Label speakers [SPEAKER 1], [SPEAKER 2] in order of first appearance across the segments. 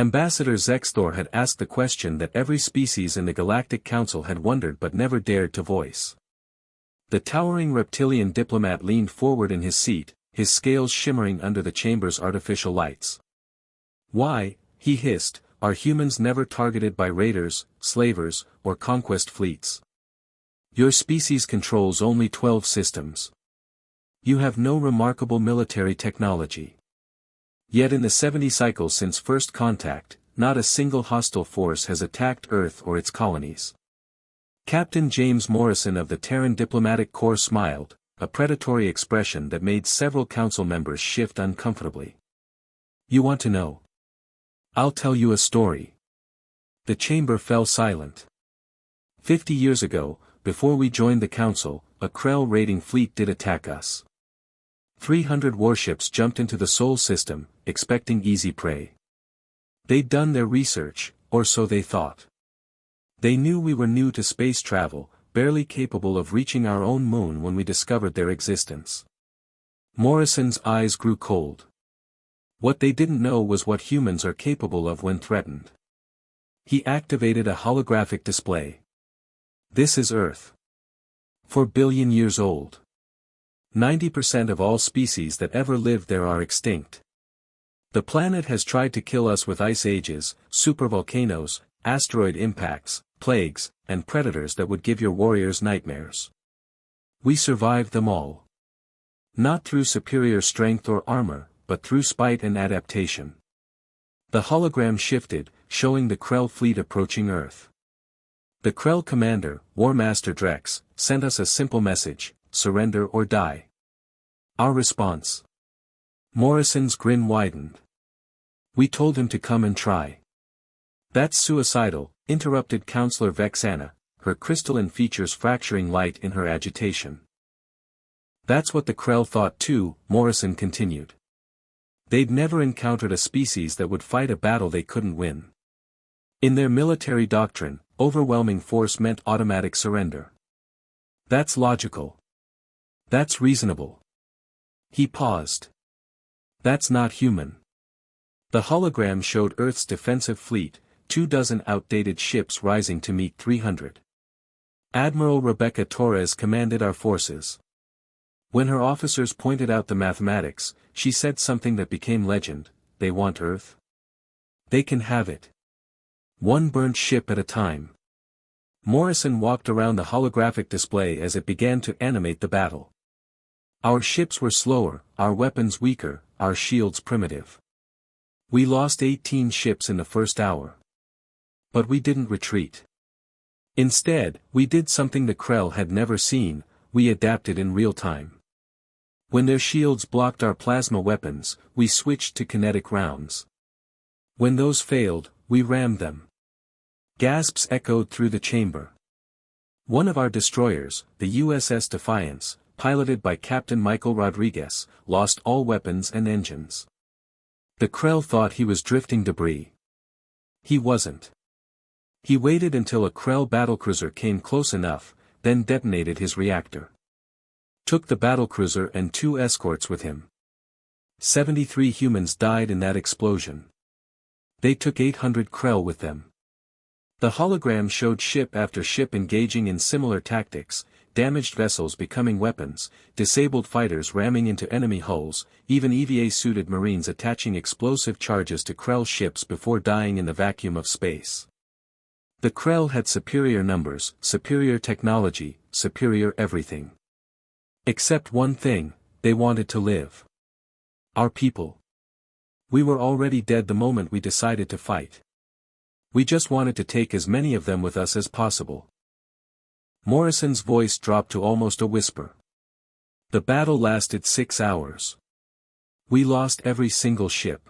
[SPEAKER 1] Ambassador Zexthor had asked the question that every species in the Galactic Council had wondered but never dared to voice. The towering reptilian diplomat leaned forward in his seat, his scales shimmering under the chamber's artificial lights. "Why," he hissed, "are humans never targeted by raiders, slavers, or conquest fleets? Your species controls only 12 systems. You have no remarkable military technology. Yet in the 70 cycles since first contact, not a single hostile force has attacked Earth or its colonies." Captain James Morrison of the Terran Diplomatic Corps smiled, a predatory expression that made several council members shift uncomfortably. "You want to know? I'll tell you a story." The chamber fell silent. 50 years ago, before we joined the council, a Krell raiding fleet did attack us. 300 warships jumped into the Sol system, expecting easy prey. They'd done their research, or so they thought. They knew we were new to space travel, barely capable of reaching our own moon when we discovered their existence. Morrison's eyes grew cold. What they didn't know was what humans are capable of when threatened. He activated a holographic display. "This is Earth. 4 billion years old. 90% of all species that ever lived there are extinct. The planet has tried to kill us with ice ages, supervolcanoes, asteroid impacts, plagues, and predators that would give your warriors nightmares. We survived them all. Not through superior strength or armor, but through spite and adaptation." The hologram shifted, showing the Krell fleet approaching Earth. The Krell commander, War Master Drex, sent us a simple message: surrender or die. Our response? Morrison's grin widened. We told him to come and try. That's suicidal, interrupted Counselor Vexana, her crystalline features fracturing light in her agitation. That's what the Krell thought too, Morrison continued. They'd never encountered a species that would fight a battle they couldn't win. In their military doctrine, overwhelming force meant automatic surrender. That's logical. That's reasonable. He paused. That's not human. The hologram showed Earth's defensive fleet, 24 outdated ships rising to meet 300. Admiral Rebecca Torres commanded our forces. When her officers pointed out the mathematics, she said something that became legend: they want Earth. They can have it. One burnt ship at a time. Morrison walked around the holographic display as it began to animate the battle. Our ships were slower, our weapons weaker, our shields primitive. We lost 18 ships in the first hour. But we didn't retreat. Instead, we did something the Krell had never seen: we adapted in real time. When their shields blocked our plasma weapons, we switched to kinetic rounds. When those failed, we rammed them. Gasps echoed through the chamber. One of our destroyers, the USS Defiance, piloted by Captain Michael Rodriguez, lost all weapons and engines. The Krell thought he was drifting debris. He wasn't. He waited until a Krell battlecruiser came close enough, then detonated his reactor. Took the battlecruiser and 2 escorts with him. 73 humans died in that explosion. They took 800 Krell with them. The hologram showed ship after ship engaging in similar tactics, damaged vessels becoming weapons, disabled fighters ramming into enemy hulls, even EVA-suited Marines attaching explosive charges to Krell ships before dying in the vacuum of space. The Krell had superior numbers, superior technology, superior everything. Except one thing: they wanted to live. Our people. We were already dead the moment we decided to fight. We just wanted to take as many of them with us as possible. Morrison's voice dropped to almost a whisper. The battle lasted 6 hours. We lost every single ship.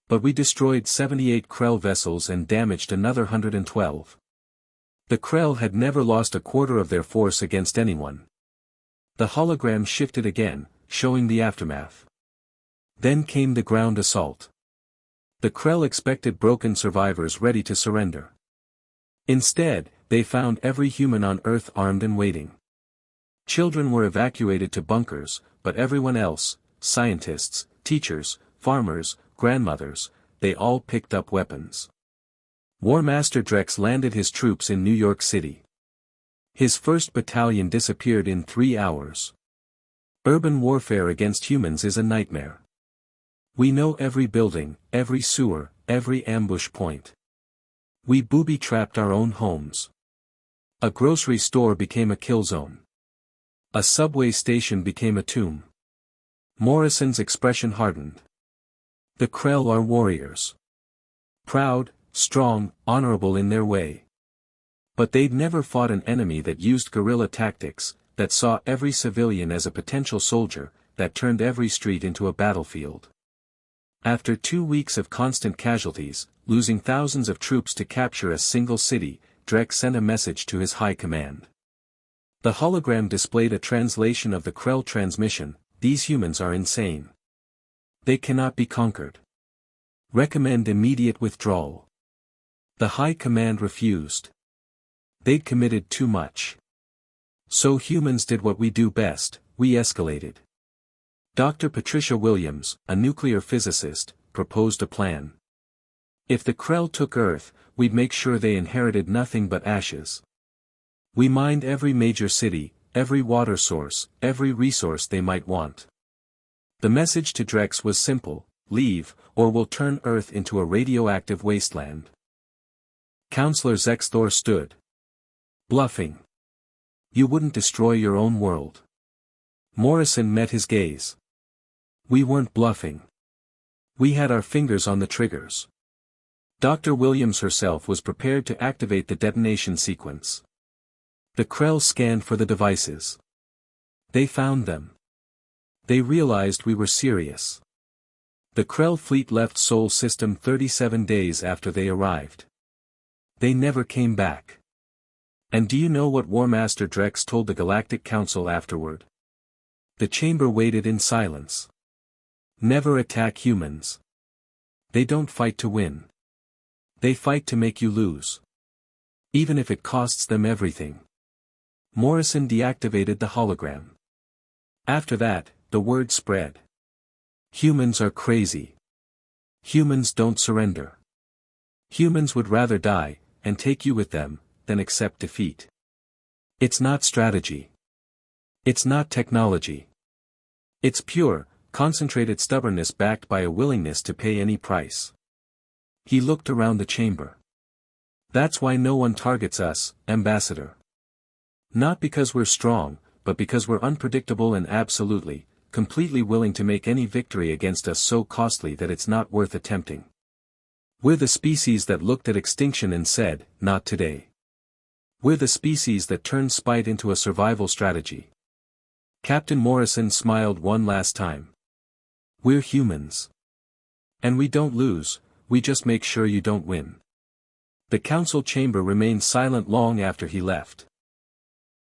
[SPEAKER 1] But we destroyed 78 Krell vessels and damaged another 112. The Krell had never lost a quarter of their force against anyone. The hologram shifted again, showing the aftermath. Then came the ground assault. The Krell expected broken survivors ready to surrender. Instead, they found every human on Earth armed and waiting. Children were evacuated to bunkers, but everyone else, scientists, teachers, farmers, grandmothers, they all picked up weapons. War Master Drex landed his troops in New York City. His first battalion disappeared in 3 hours. Urban warfare against humans is a nightmare. We know every building, every sewer, every ambush point. We booby-trapped our own homes. A grocery store became a kill zone. A subway station became a tomb. Morrison's expression hardened. The Krell are warriors. Proud, strong, honorable in their way. But they'd never fought an enemy that used guerrilla tactics, that saw every civilian as a potential soldier, that turned every street into a battlefield. After 2 weeks of constant casualties, losing thousands of troops to capture a single city, Drex sent a message to his high command. The hologram displayed a translation of the Krell transmission: "These humans are insane. They cannot be conquered. Recommend immediate withdrawal." The high command refused. They'd committed too much. So humans did what we do best: we escalated. Dr. Patricia Williams, a nuclear physicist, proposed a plan. If the Krell took Earth, we'd make sure they inherited nothing but ashes. We mined every major city, every water source, every resource they might want. The message to Drex was simple: leave, or we'll turn Earth into a radioactive wasteland. Counselor Zexthor stood. Bluffing. You wouldn't destroy your own world. Morrison met his gaze. We weren't bluffing. We had our fingers on the triggers. Dr. Williams herself was prepared to activate the detonation sequence. The Krell scanned for the devices. They found them. They realized we were serious. The Krell fleet left Sol System 37 days after they arrived. They never came back. And do you know what War Master Drex told the Galactic Council afterward? The chamber waited in silence. Never attack humans. They don't fight to win. They fight to make you lose. Even if it costs them everything. Morrison deactivated the hologram. After that, the word spread. Humans are crazy. Humans don't surrender. Humans would rather die, and take you with them, than accept defeat. It's not strategy. It's not technology. It's pure, concentrated stubbornness backed by a willingness to pay any price. He looked around the chamber. That's why no one targets us, Ambassador. Not because we're strong, but because we're unpredictable and absolutely, completely willing to make any victory against us so costly that it's not worth attempting. We're the species that looked at extinction and said, not today. We're the species that turned spite into a survival strategy. Captain Morrison smiled one last time. We're humans. And we don't lose, we just make sure you don't win. The council chamber remained silent long after he left.